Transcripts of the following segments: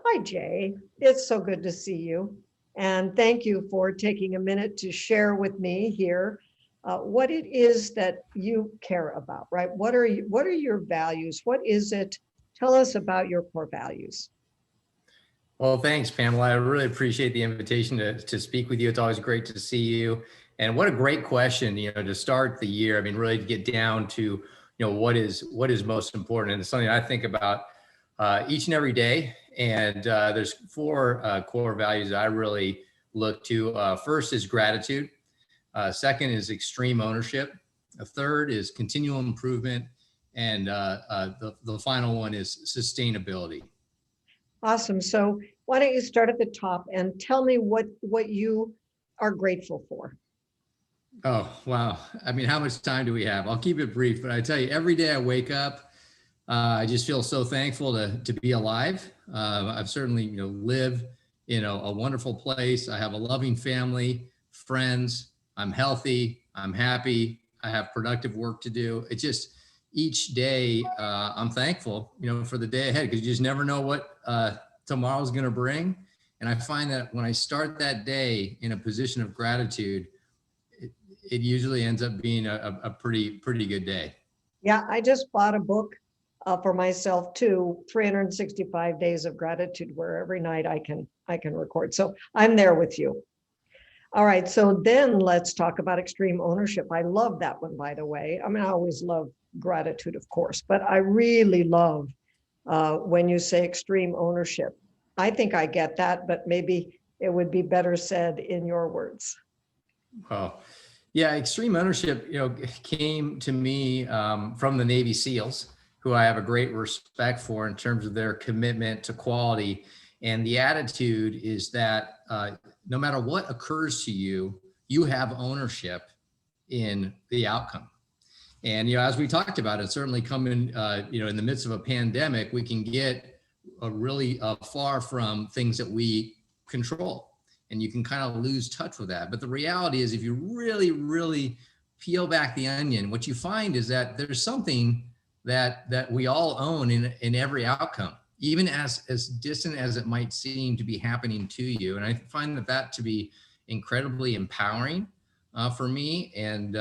Hi, Jay. It's so good to see you. And thank you for taking a minute to share with me here what it is that you care about, right? What are your values? What is it? Tell us about your core values. Well, thanks, Pamela. I really appreciate the invitation to speak with you. It's always great to see you. And what a great question, to start the year. I mean, really to get down to, what is most important. And it's something I think about each and every day. And there's four core values that I really look to. First is gratitude. Second is extreme ownership. A third is continual improvement. And the final one is sustainability. Awesome. So why don't you start at the top and tell me what you are grateful for? Oh, wow. I mean, how much time do we have? I'll keep it brief, but I tell you, every day I wake up, I just feel so thankful to be alive. I've certainly, live in a wonderful place. I have a loving family, friends. I'm healthy. I'm happy. I have productive work to do. It's just each day I'm thankful, for the day ahead, because you just never know what tomorrow's going to bring. And I find that when I start that day in a position of gratitude, it usually ends up being a pretty good day. Yeah, I just bought a book for myself too, 365 Days of Gratitude, where every night I can record. So I'm there with you. All right, so then let's talk about extreme ownership. I love that one, by the way. I mean, I always love gratitude, of course, but I really love when you say extreme ownership. I think I get that, but maybe it would be better said in your words. Well, yeah, extreme ownership, came to me from the Navy SEALs, who I have a great respect for in terms of their commitment to quality. And the attitude is that no matter what occurs to you, you have ownership in the outcome. And, as we talked about, it certainly coming, in the midst of a pandemic, we can get really far from things that we control. And you can kind of lose touch with that. But the reality is, if you really, really peel back the onion, what you find is that there's something that we all own in every outcome, even as distant as it might seem to be happening to you. And I find that to be incredibly empowering for me. And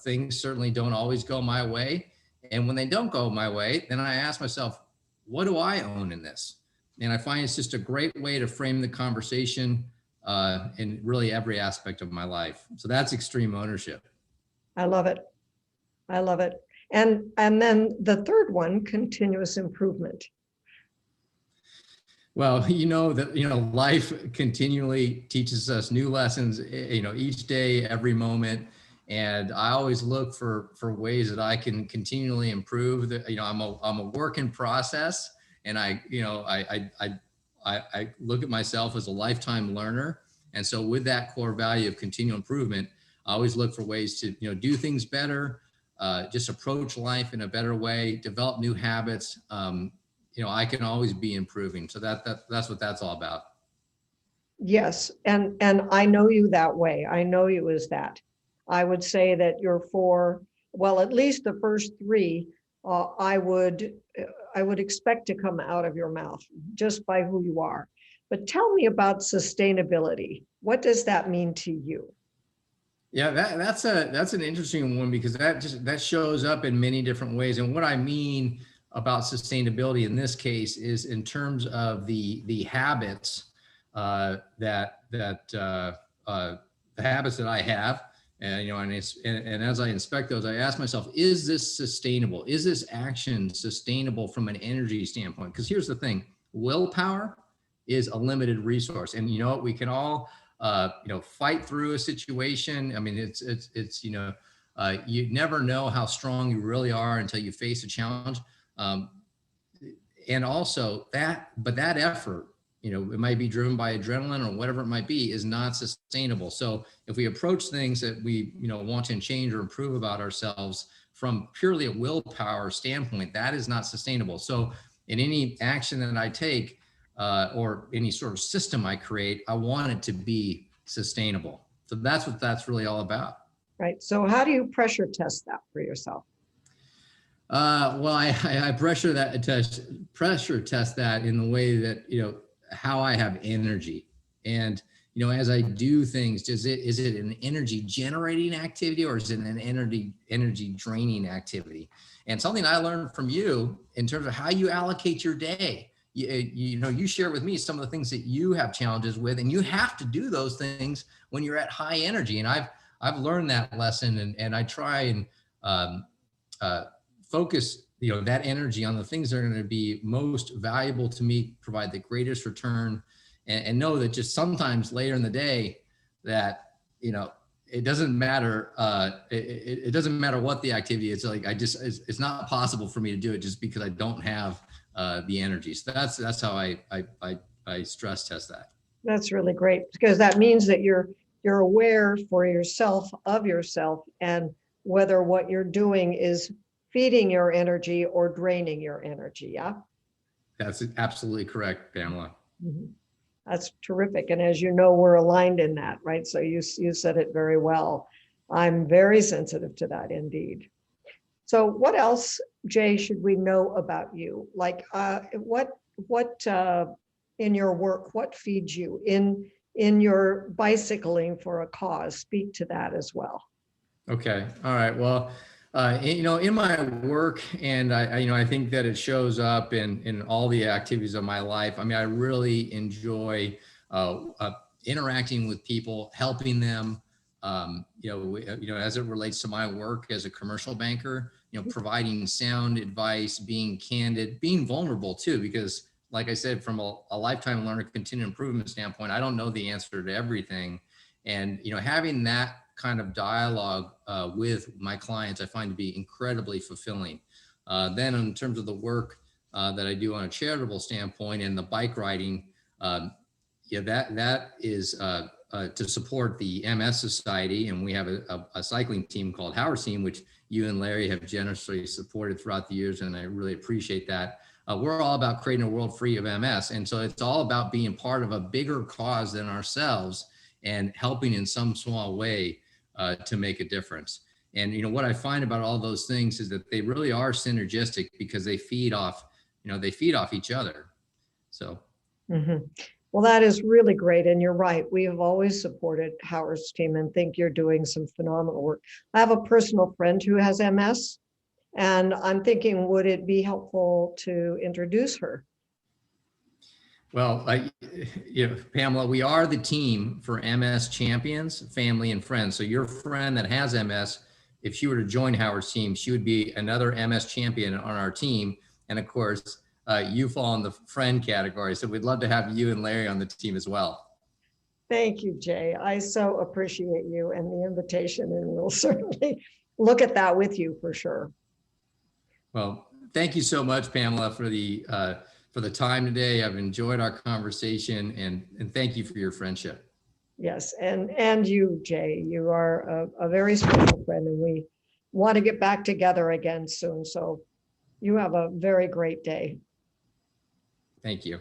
things certainly don't always go my way. And when they don't go my way, then I ask myself, what do I own in this? And I find it's just a great way to frame the conversation in really every aspect of my life. So that's extreme ownership. I love it. I love it. And then the third one, continuous improvement. Well, that, life continually teaches us new lessons, each day, every moment. And I always look for ways that I can continually improve. That, I'm a work in process, and I look at myself as a lifetime learner. And so with that core value of continual improvement, I always look for ways to, do things better, just approach life in a better way, develop new habits. I can always be improving. So that's what that's all about. Yes. And I know you that way. I know you as that. I would say that your four, well, at least the first three, I would expect to come out of your mouth just by who you are. But tell me about sustainability. What does that mean to you? Yeah, that's an interesting one, because that shows up in many different ways. And what I mean about sustainability in this case is in terms of the habits the habits that I have. And, and as I inspect those, I ask myself, is this sustainable? Is this action sustainable from an energy standpoint? Because here's the thing, willpower is a limited resource. And we can all, fight through a situation. I mean, it's you never know how strong you really are until you face a challenge. And also that effort, it might be driven by adrenaline or whatever it might be, is not sustainable. So if we approach things that we, want to change or improve about ourselves from purely a willpower standpoint, that is not sustainable. So in any action that I take or any sort of system I create, I want it to be sustainable. So that's what that's really all about. Right. So how do you pressure test that for yourself? Well, I pressure test that in the way that, how I have energy. And, you know, as I do things, is it an energy generating activity or is it an energy draining activity? And something I learned from you in terms of how you allocate your day. You know, you share with me some of the things that you have challenges with, and you have to do those things when you're at high energy. And I've learned that lesson, and I try and um, focus, you know, that energy on the things that are going to be most valuable to me, provide the greatest return, and know that just sometimes later in the day that, you know, it doesn't matter. It doesn't matter what the activity is. Like it's not possible for me to do it just because I don't have the energy. So that's how I stress test that. That's really great, because that means that you're aware for yourself of yourself and whether what you're doing is feeding your energy or draining your energy. Yeah. That's absolutely correct, Pamela. Mhm. That's terrific. And as you know, we're aligned in that, right? So you said it very well. I'm very sensitive to that indeed. So what else, Jay, should we know about you? Like what in your work, what feeds you in your bicycling for a cause? Speak to that as well. Okay. All right. Well, you know, in my work, and you know, I think that it shows up in all the activities of my life. I mean, I really enjoy interacting with people, helping them. You know, as it relates to my work as a commercial banker, you know, providing sound advice, being candid, being vulnerable too, because like I said, from a lifetime learner, continued improvement standpoint, I don't know the answer to everything. And, you know, having that kind of dialogue with my clients, I find to be incredibly fulfilling. Then in terms of the work that I do on a charitable standpoint and the bike riding, yeah, that is to support the MS Society. And we have a cycling team called Howard's Team, which you and Larry have generously supported throughout the years. And I really appreciate that. We're all about creating a world free of MS. And so it's all about being part of a bigger cause than ourselves and helping in some small way to make a difference. And, you know, what I find about all those things is that they really are synergistic because they feed off, you know, they feed off each other. So. Mhm. Well, that is really great. And you're right. We have always supported Howard's Team and think you're doing some phenomenal work. I have a personal friend who has MS, and I'm thinking, would it be helpful to introduce her? Well, you know, Pamela, we are the team for MS champions, family and friends. So your friend that has MS, if she were to join Howard's team, she would be another MS champion on our team. And of course, you fall in the friend category. So we'd love to have you and Larry on the team as well. Thank you, Jay. I so appreciate you and the invitation, and we'll certainly look at that with you for sure. Well, thank you so much, Pamela, for the time today. I've enjoyed our conversation, and thank you for your friendship. Yes, and you, Jay, you are a very special friend, and we want to get back together again soon. So you have a very great day. Thank you.